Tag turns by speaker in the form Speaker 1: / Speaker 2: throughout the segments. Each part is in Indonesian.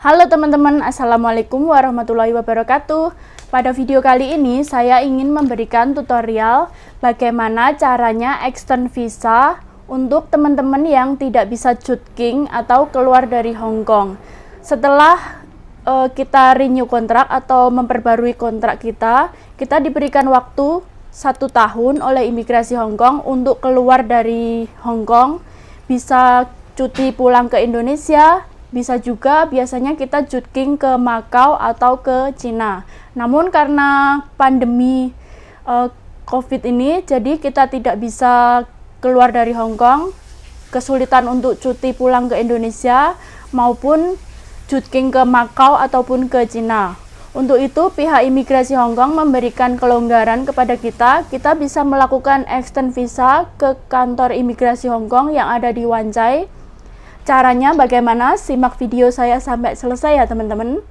Speaker 1: Halo teman-teman, Assalamualaikum warahmatullahi wabarakatuh. Pada video kali ini saya ingin memberikan tutorial bagaimana caranya extend visa untuk teman-teman yang tidak bisa cutking atau keluar dari Hong Kong. Setelah kita renew kontrak atau memperbarui kontrak kita diberikan waktu 1 tahun oleh imigrasi Hong Kong untuk keluar dari Hong Kong, bisa cuti pulang ke Indonesia, bisa juga biasanya kita cutking ke Macau atau ke Cina. Namun karena pandemi COVID ini, jadi kita tidak bisa keluar dari Hong Kong, kesulitan untuk cuti pulang ke Indonesia maupun cutking ke Macau ataupun ke Cina. Untuk itu pihak imigrasi Hong Kong memberikan kelonggaran kepada kita bisa melakukan extend visa ke kantor imigrasi Hong Kong yang ada di Wan Chai. Caranya bagaimana? Simak video saya sampai selesai ya teman-teman.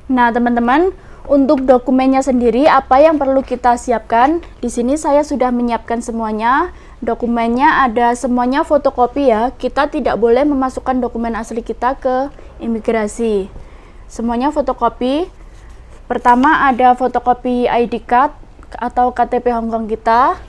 Speaker 1: Nah teman-teman, untuk dokumennya sendiri apa yang perlu kita siapkan? Di sini saya sudah menyiapkan semuanya. Dokumennya ada semuanya fotokopi ya. Kita tidak boleh memasukkan dokumen asli kita ke imigrasi. Semuanya fotokopi. Pertama ada fotokopi ID card atau KTP Hong Kong kita.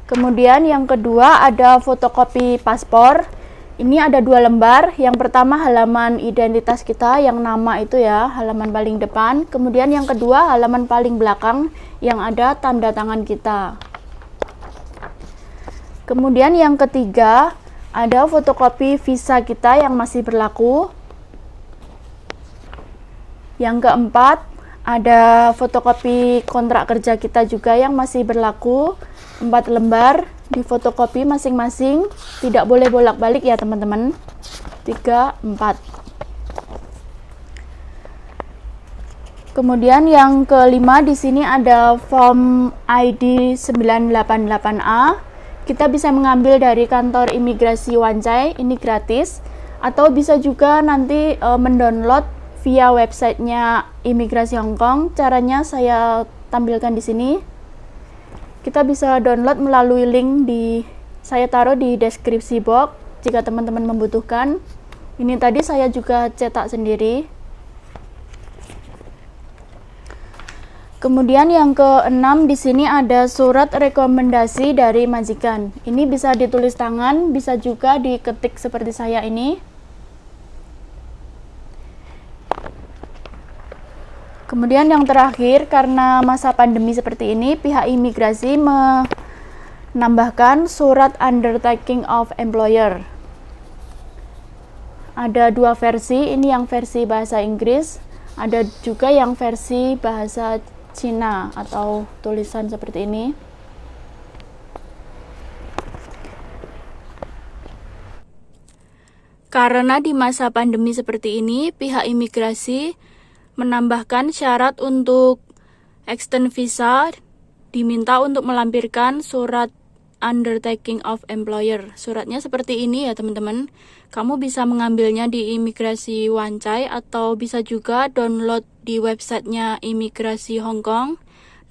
Speaker 1: Kemudian yang kedua ada fotokopi paspor. Ini ada 2 lembar. Yang pertama halaman identitas kita yang nama itu ya, halaman paling depan. Kemudian yang kedua halaman paling belakang yang ada tanda tangan kita. Kemudian yang ketiga ada fotokopi visa kita yang masih berlaku. Yang keempat ada fotokopi kontrak kerja kita juga yang masih berlaku, 4 lembar. Di fotokopi masing-masing, tidak boleh bolak-balik ya teman-teman. 3, 4. Kemudian yang kelima di sini ada form ID 988A. Kita bisa mengambil dari kantor imigrasi Wan Chai, ini gratis, atau bisa juga nanti mendownload via websitenya imigrasi Hong Kong. Caranya saya tampilkan di sini. Kita bisa download melalui link saya taruh di deskripsi box jika teman-teman membutuhkan. Ini tadi saya juga cetak sendiri. Kemudian yang keenam di sini ada surat rekomendasi dari majikan. Ini bisa ditulis tangan, bisa juga diketik seperti saya ini. Kemudian yang terakhir, karena masa pandemi seperti ini, pihak imigrasi menambahkan surat undertaking of employer. Ada 2 versi, ini yang versi bahasa Inggris, ada juga yang versi bahasa Cina atau tulisan seperti ini. Karena di masa pandemi seperti ini, pihak imigrasi menambahkan syarat untuk extend visa, diminta untuk melampirkan surat undertaking of employer. Suratnya seperti ini ya teman-teman. Kamu bisa mengambilnya di imigrasi Wan Chai atau bisa juga download di websitenya imigrasi Hong Kong.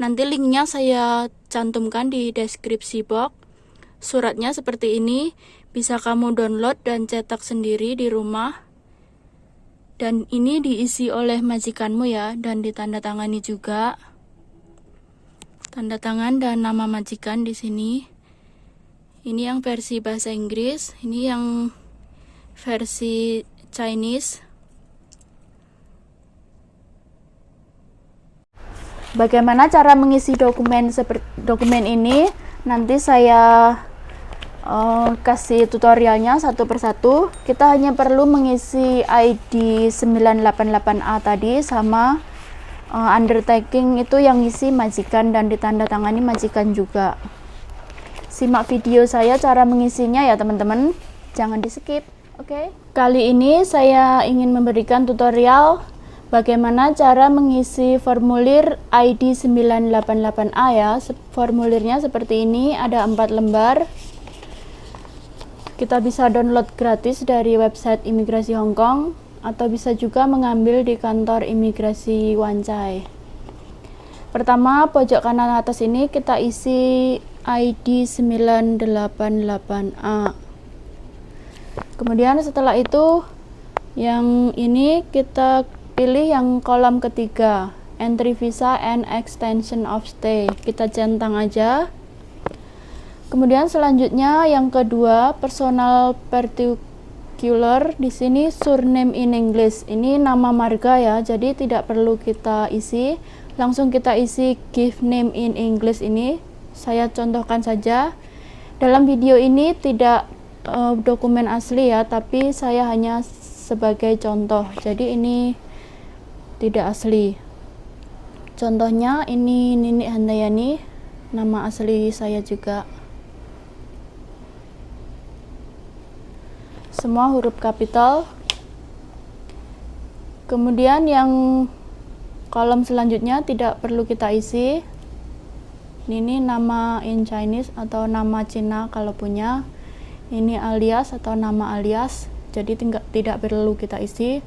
Speaker 1: Nanti linknya saya cantumkan di deskripsi box. Suratnya seperti ini, bisa kamu download dan cetak sendiri di rumah. Dan ini diisi oleh majikanmu ya, dan ditandatangani juga. Tanda tangan dan nama majikan di sini. Ini yang versi bahasa Inggris, ini yang versi Chinese. Bagaimana cara mengisi dokumen ini? Nanti saya kasih tutorialnya satu persatu. Kita hanya perlu mengisi ID 988A tadi sama undertaking itu yang ngisi majikan dan ditandatangani majikan juga. Simak video saya cara mengisinya ya teman-teman, jangan di skip. Oke. Kali ini saya ingin memberikan tutorial bagaimana cara mengisi formulir ID 988A ya. Formulirnya seperti ini, ada 4 lembar. Kita bisa download gratis dari website imigrasi Hong Kong atau bisa juga mengambil di kantor imigrasi Wan Chai. Pertama, pojok kanan atas ini kita isi ID 988A. Kemudian setelah itu Yang ini kita pilih yang kolom ketiga, entry visa and extension of stay. Kita centang aja. Kemudian selanjutnya yang kedua, personal particular. Di sini surname in English. Ini nama marga ya, jadi tidak perlu kita isi. Langsung kita isi give name in English ini. Saya contohkan saja. Dalam video ini tidak dokumen asli ya, tapi saya hanya sebagai contoh, jadi ini tidak asli. Contohnya ini Nini Handayani, nama asli saya juga. Semua huruf kapital. Kemudian yang kolom selanjutnya tidak perlu kita isi. Ini nama in Chinese atau nama Cina kalau punya. Ini alias atau nama alias. Jadi tidak perlu kita isi.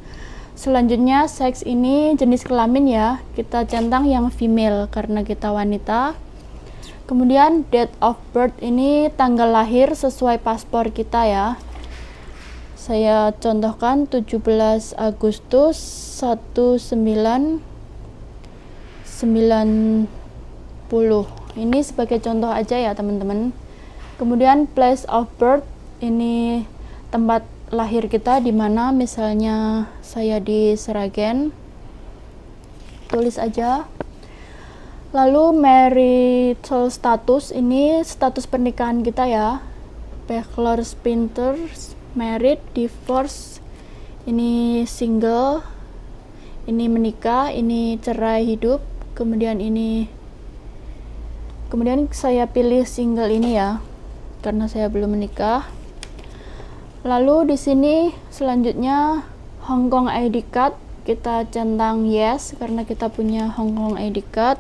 Speaker 1: Selanjutnya seks ini jenis kelamin ya, kita centang yang female karena kita wanita. Kemudian date of birth ini tanggal lahir sesuai paspor kita ya. Saya contohkan 17 Agustus 1990. Ini sebagai contoh aja ya teman-teman. Kemudian place of birth ini tempat lahir kita di mana, misalnya saya di Seragen, tulis aja. Lalu marital status ini status pernikahan kita ya, bachelor, spinsters, married, divorce, ini single, ini menikah, ini cerai hidup, kemudian saya pilih single ini ya karena saya belum menikah. Lalu di sini selanjutnya Hong Kong ID card, kita centang yes karena kita punya Hong Kong ID card.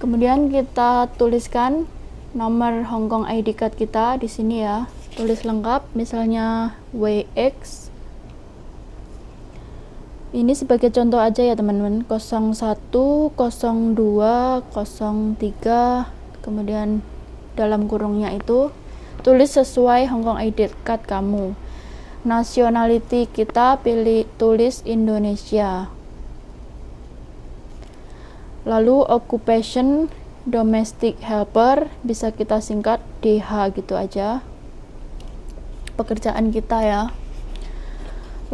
Speaker 1: Kemudian kita tuliskan nomor Hong Kong ID card kita di sini ya, tulis lengkap, misalnya WX. Ini sebagai contoh aja ya teman-teman, 01, 02, 03, kemudian dalam kurungnya itu tulis sesuai Hong Kong ID card kamu. Nationality kita tulis Indonesia. Lalu occupation domestic helper, bisa kita singkat DH gitu aja, pekerjaan kita ya.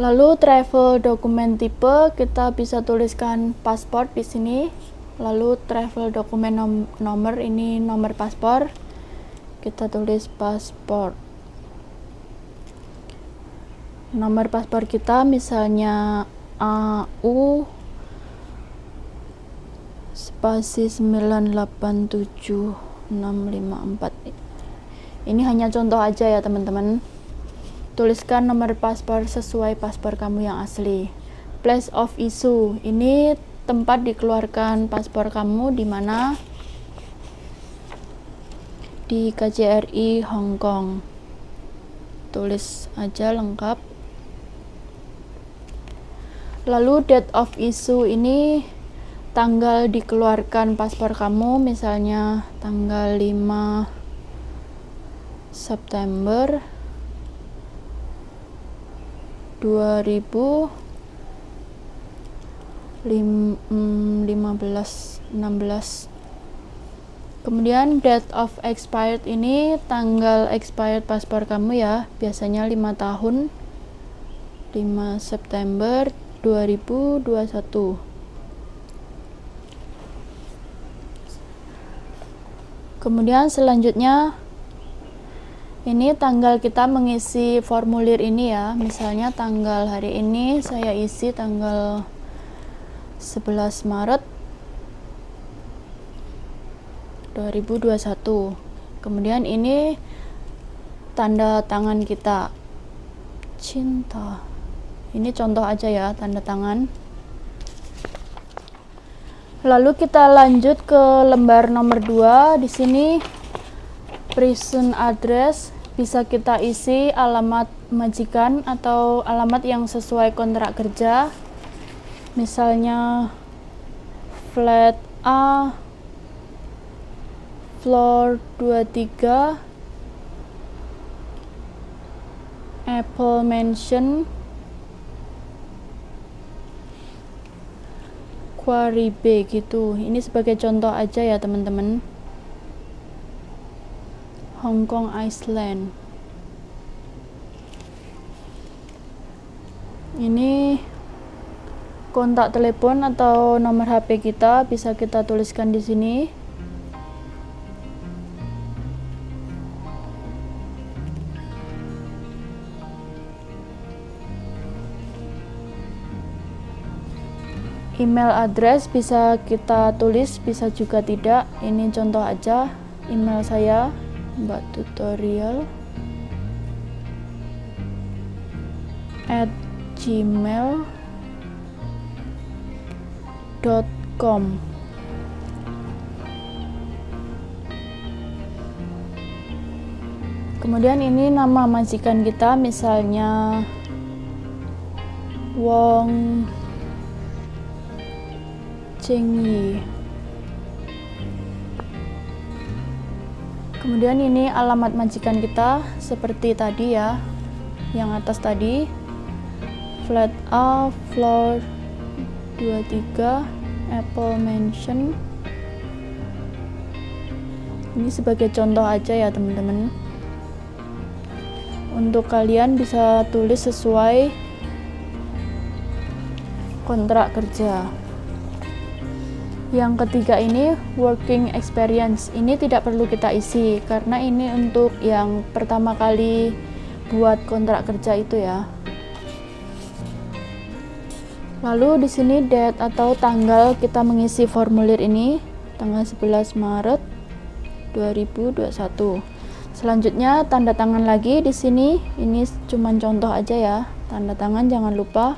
Speaker 1: Lalu travel dokumen tipe kita bisa tuliskan paspor di sini. Lalu travel dokumen nomor ini nomor paspor, kita tulis paspor. Nomor paspor kita misalnya AU spasi 987654. Ini hanya contoh aja ya teman-teman. Tuliskan nomor paspor sesuai paspor kamu yang asli. Place of issue ini tempat dikeluarkan paspor kamu di mana? Di KJRI Hong Kong. Tulis aja lengkap. Lalu date of issue ini tanggal dikeluarkan paspor kamu, misalnya tanggal 5 September 2016. Kemudian date of expired ini tanggal expired paspor kamu ya, biasanya 5 tahun, 5 September 2021. Kemudian selanjutnya ini tanggal kita mengisi formulir ini ya, misalnya tanggal hari ini saya isi tanggal 11 Maret 2021. Kemudian ini tanda tangan kita, cinta. Ini contoh aja ya tanda tangan. Lalu kita lanjut ke lembar nomor 2. Di sini prison address, bisa kita isi alamat majikan atau alamat yang sesuai kontrak kerja. Misalnya flat A floor 23 Apple Mansion Caribe gitu. Ini sebagai contoh aja ya teman-teman. Hong Kong Island. Ini kontak telepon atau nomor HP kita, bisa kita tuliskan di sini. Email address bisa kita tulis, bisa juga tidak. Ini contoh aja email saya, mbaktutorial@gmail.com. Kemudian ini nama majikan kita, misalnya Wong Chengyi. Kemudian ini alamat majikan kita seperti tadi ya, yang atas tadi, Flat A, Floor 23, Apple Mansion. Ini sebagai contoh aja ya teman-teman. Untuk kalian bisa tulis sesuai kontrak kerja. Yang ketiga ini working experience. Ini tidak perlu kita isi karena ini untuk yang pertama kali buat kontrak kerja itu ya. Lalu di sini date atau tanggal kita mengisi formulir ini, tanggal 11 Maret 2021. Selanjutnya tanda tangan lagi di sini. Ini cuma contoh aja ya. Tanda tangan jangan lupa.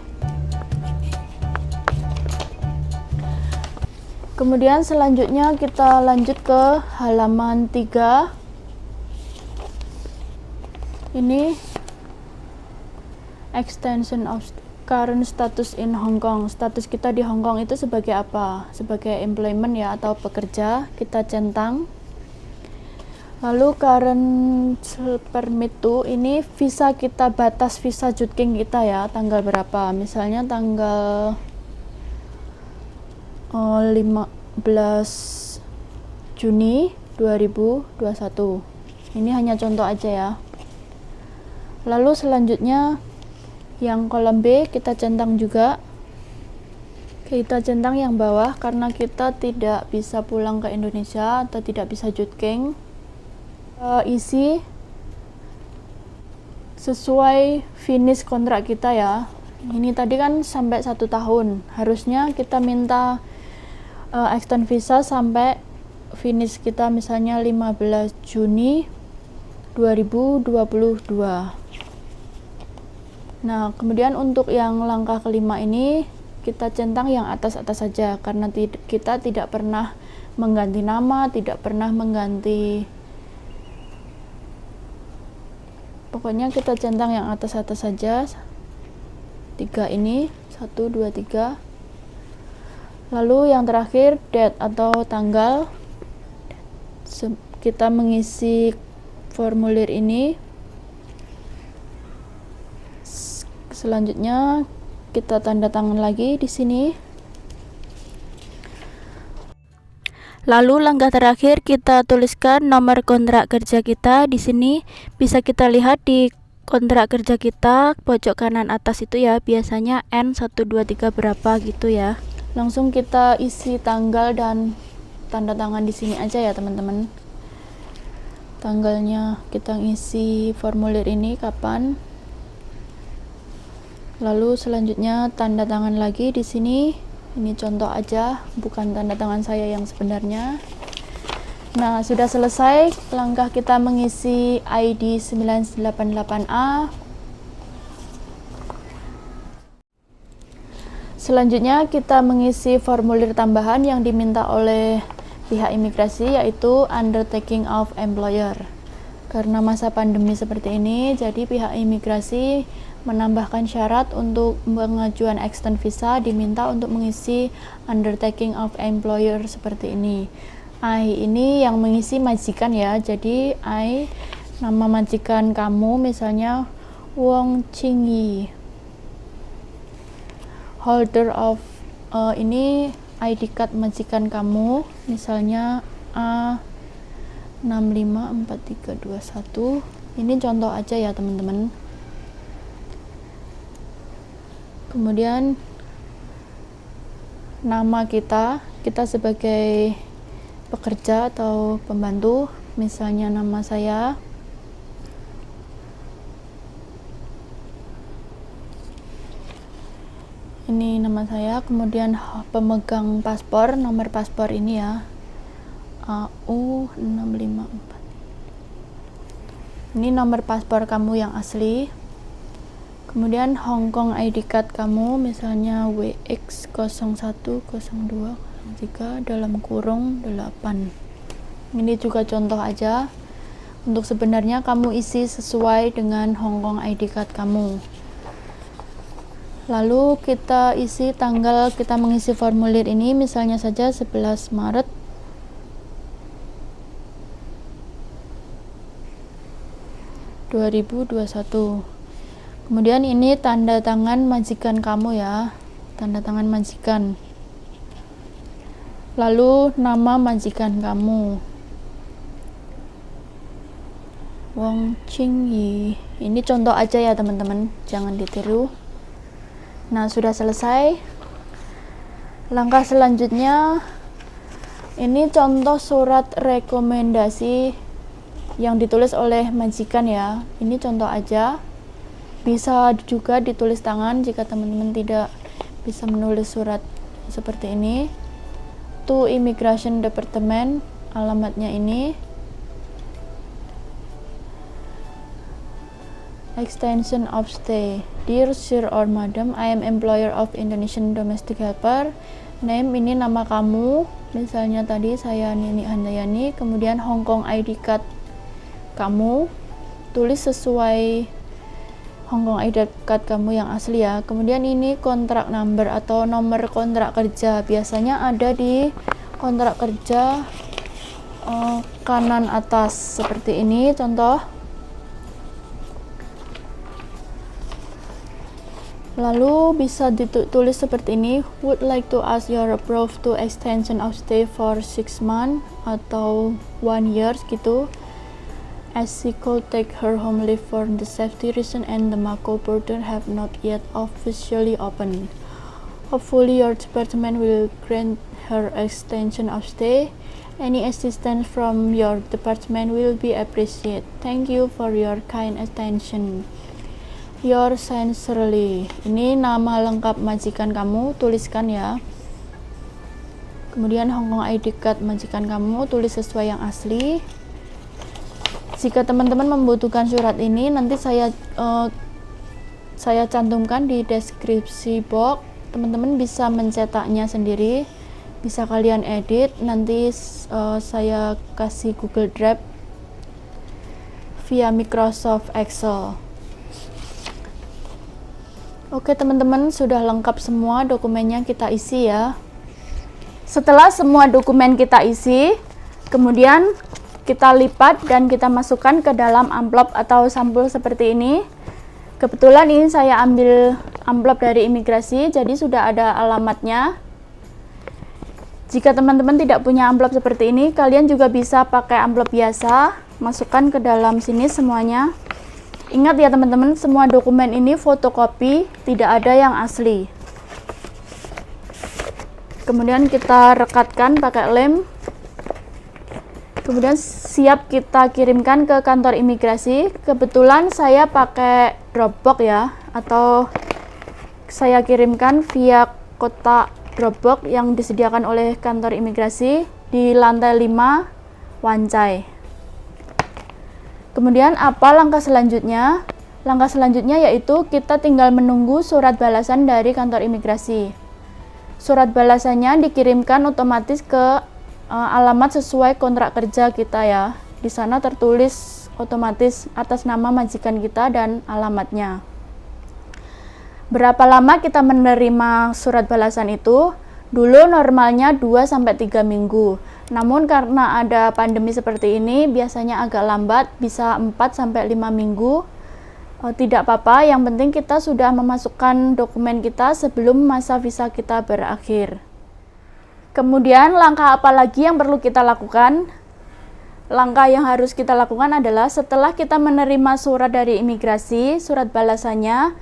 Speaker 1: Kemudian selanjutnya kita lanjut ke halaman 3. Ini extension of current status in Hong Kong. Status kita di Hong Kong itu sebagai apa? Sebagai employment ya, atau pekerja. Kita centang. Lalu current permit to, ini visa kita, batas visa Jutking kita ya, tanggal berapa? Misalnya tanggal 15 Juni 2021. Ini hanya contoh aja ya. Lalu selanjutnya yang kolom B kita centang juga. Kita centang yang bawah karena kita tidak bisa pulang ke Indonesia atau tidak bisa Jutking. Isi sesuai finish kontrak kita ya. Ini tadi kan sampai 1 tahun. Harusnya kita minta extend visa sampai finish kita misalnya 15 Juni 2022. Nah, kemudian untuk yang langkah kelima ini kita centang yang atas-atas saja karena kita tidak pernah mengganti nama, tidak pernah mengganti, pokoknya kita centang yang atas-atas saja. 3 ini, 1, 2, 3. Lalu yang terakhir date atau tanggal. Kita mengisi formulir ini. Selanjutnya kita tanda tangan lagi di sini. Lalu langkah terakhir kita tuliskan nomor kontrak kerja kita di sini. Bisa kita lihat di kontrak kerja kita pojok kanan atas itu ya, biasanya N123 berapa gitu ya. Langsung kita isi tanggal dan tanda tangan di sini aja ya teman-teman. Tanggalnya kita ngisi formulir ini kapan. Lalu selanjutnya tanda tangan lagi di sini. Ini contoh aja, bukan tanda tangan saya yang sebenarnya. Nah, sudah selesai langkah kita mengisi ID 988A. Selanjutnya kita mengisi formulir tambahan yang diminta oleh pihak imigrasi, yaitu undertaking of employer. Karena masa pandemi seperti ini, jadi pihak imigrasi menambahkan syarat untuk pengajuan extend visa diminta untuk mengisi undertaking of employer seperti ini. I ini yang mengisi majikan ya, jadi I nama majikan kamu misalnya Wong Chengyi. Holder of ini ID card majikan kamu, misalnya A654321. Ini contoh aja ya teman-teman. Kemudian nama kita sebagai pekerja atau pembantu, misalnya nama saya. Ini nama saya. Kemudian pemegang paspor, nomor paspor ini ya, AU654. Ini nomor paspor kamu yang asli. Kemudian Hong Kong ID card kamu, misalnya WX010203 dalam kurung 8. Ini juga contoh aja. Untuk sebenarnya kamu isi sesuai dengan Hong Kong ID card kamu. Lalu kita isi tanggal kita mengisi formulir ini, misalnya saja 11 Maret. Kemudian ini tanda tangan majikan kamu ya, tanda tangan majikan. Lalu nama majikan kamu, Wong Ching Yi. Ini contoh aja ya teman-teman, jangan ditiru. Nah, sudah selesai. Langkah selanjutnya, ini contoh surat rekomendasi yang ditulis oleh majikan ya. Ini contoh aja. Bisa juga ditulis tangan jika teman-teman tidak bisa menulis surat seperti ini. To Immigration Department, alamatnya ini. Extension of stay. Dear Sir or Madam, I am employer of Indonesian Domestic Helper. Name, ini nama kamu, misalnya tadi saya Nini Handayani. Kemudian Hong Kong ID card kamu, tulis sesuai Hong Kong ID card kamu yang asli ya. Kemudian ini kontrak number atau nomor kontrak kerja, biasanya ada di kontrak kerja kanan atas seperti ini contoh. Lalu bisa ditulis seperti ini, would like to ask your approve to extension of stay for 6 months atau 1 year gitu, as she could take her home leave for the safety reason and the Macau border have not yet officially opened. Hopefully your department will grant her extension of stay. Any assistance from your department will be appreciated. Thank you for your kind attention. Your sincerely. Ini nama lengkap majikan kamu, tuliskan ya. Kemudian Hong Kong ID card majikan kamu, tulis sesuai yang asli. Jika teman-teman membutuhkan surat ini, nanti saya cantumkan di deskripsi box. Teman-teman bisa mencetaknya sendiri, bisa kalian edit. Nanti saya kasih Google Drive via Microsoft Excel. Oke teman-teman, sudah lengkap semua dokumennya kita isi ya. Setelah semua dokumen kita isi, kemudian kita lipat dan kita masukkan ke dalam amplop atau sampul seperti ini. Kebetulan ini saya ambil amplop dari imigrasi, jadi sudah ada alamatnya. Jika teman-teman tidak punya amplop seperti ini, kalian juga bisa pakai amplop biasa, masukkan ke dalam sini semuanya. Ingat ya teman-teman, semua dokumen ini fotokopi, tidak ada yang asli. Kemudian kita rekatkan pakai lem. Kemudian siap kita kirimkan ke kantor imigrasi. Kebetulan saya pakai Dropbox ya, atau saya kirimkan via kotak Dropbox yang disediakan oleh kantor imigrasi di lantai 5 Wancai. Kemudian apa langkah selanjutnya? Langkah selanjutnya yaitu kita tinggal menunggu surat balasan dari kantor imigrasi. Surat balasannya dikirimkan otomatis ke alamat sesuai kontrak kerja kita ya. Di sana tertulis otomatis atas nama majikan kita dan alamatnya. Berapa lama kita menerima surat balasan itu? Dulu normalnya 2-3 minggu. Namun karena ada pandemi seperti ini, biasanya agak lambat, bisa 4-5 minggu. Tidak apa-apa, yang penting kita sudah memasukkan dokumen kita sebelum masa visa kita berakhir. Kemudian langkah apa lagi yang perlu kita lakukan? Langkah yang harus kita lakukan adalah setelah kita menerima surat dari imigrasi, surat balasannya,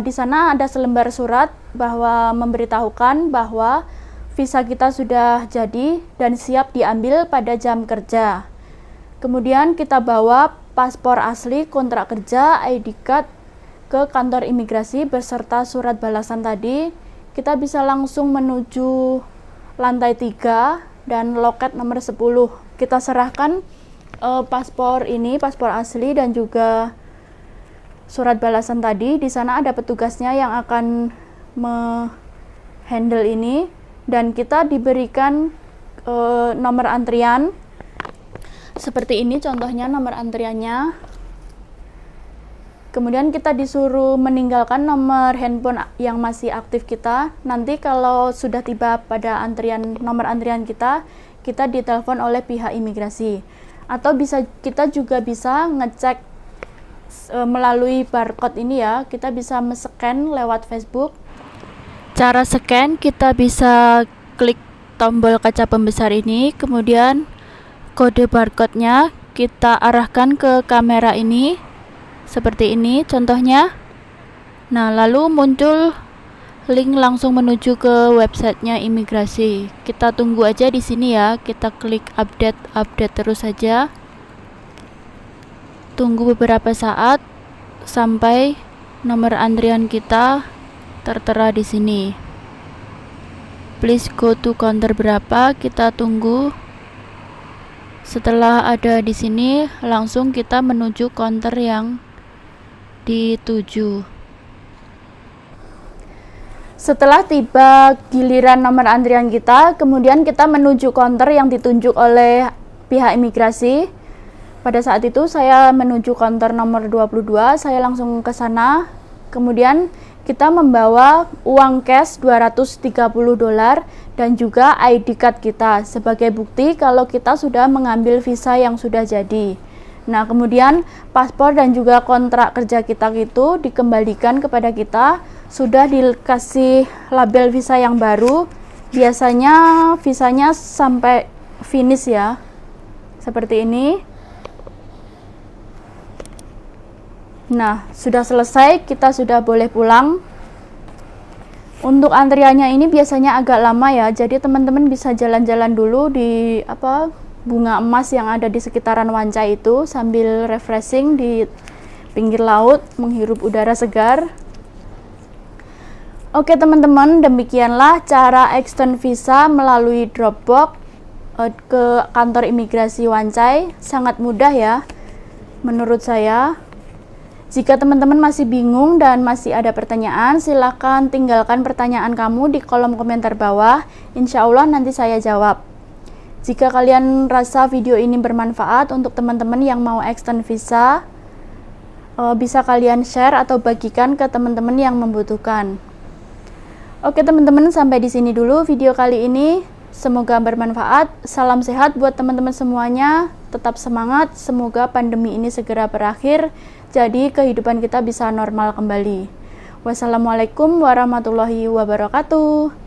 Speaker 1: di sana ada selembar surat bahwa memberitahukan bahwa visa kita sudah jadi dan siap diambil pada jam kerja. Kemudian kita bawa paspor asli, kontrak kerja, ID card ke kantor imigrasi beserta surat balasan tadi. Kita bisa langsung menuju lantai 3 dan loket nomor 10. Kita serahkan paspor asli dan juga surat balasan tadi. Di sana ada petugasnya yang akan handle ini, dan kita diberikan nomor antrian seperti ini, contohnya nomor antriannya. Kemudian kita disuruh meninggalkan nomor handphone yang masih aktif kita. Nanti kalau sudah tiba pada nomor antrian kita ditelepon oleh pihak imigrasi. Atau kita juga bisa ngecek melalui barcode ini ya. Kita bisa men-scan lewat Facebook. Cara scan, kita bisa klik tombol kaca pembesar ini, kemudian kode barcode-nya kita arahkan ke kamera ini, seperti ini contohnya. Nah, lalu muncul link langsung menuju ke websitenya imigrasi. Kita tunggu aja di sini ya, kita klik update terus saja. Tunggu beberapa saat sampai nomor antrian kita tertera di sini. Please go to counter berapa, kita tunggu. Setelah ada di sini, langsung kita menuju counter yang dituju. Setelah tiba giliran nomor antrian kita, kemudian kita menuju counter yang ditunjuk oleh pihak imigrasi. Pada saat itu saya menuju counter nomor 22, saya langsung ke sana. Kemudian kita membawa uang cash $230 dan juga ID card kita sebagai bukti kalau kita sudah mengambil visa yang sudah jadi. Nah, kemudian paspor dan juga kontrak kerja kita itu dikembalikan kepada kita, sudah dikasih label visa yang baru. Biasanya visanya sampai finish ya, seperti ini. Nah, sudah selesai, kita sudah boleh pulang. Untuk antriannya ini biasanya agak lama ya, jadi teman-teman bisa jalan-jalan dulu di bunga emas yang ada di sekitaran Wancai itu sambil refreshing di pinggir laut, menghirup udara segar. Oke teman-teman, demikianlah cara extend visa melalui Dropbox ke kantor imigrasi Wancai. Sangat mudah ya, menurut saya. Jika teman-teman masih bingung dan masih ada pertanyaan, silakan tinggalkan pertanyaan kamu di kolom komentar bawah. Insya Allah nanti saya jawab. Jika kalian rasa video ini bermanfaat untuk teman-teman yang mau extend visa, bisa kalian share atau bagikan ke teman-teman yang membutuhkan. Oke teman-teman, sampai di sini dulu video kali ini. Semoga bermanfaat. Salam sehat buat teman-teman semuanya. Tetap semangat. Semoga pandemi ini segera berakhir, jadi kehidupan kita bisa normal kembali. Wassalamualaikum warahmatullahi wabarakatuh.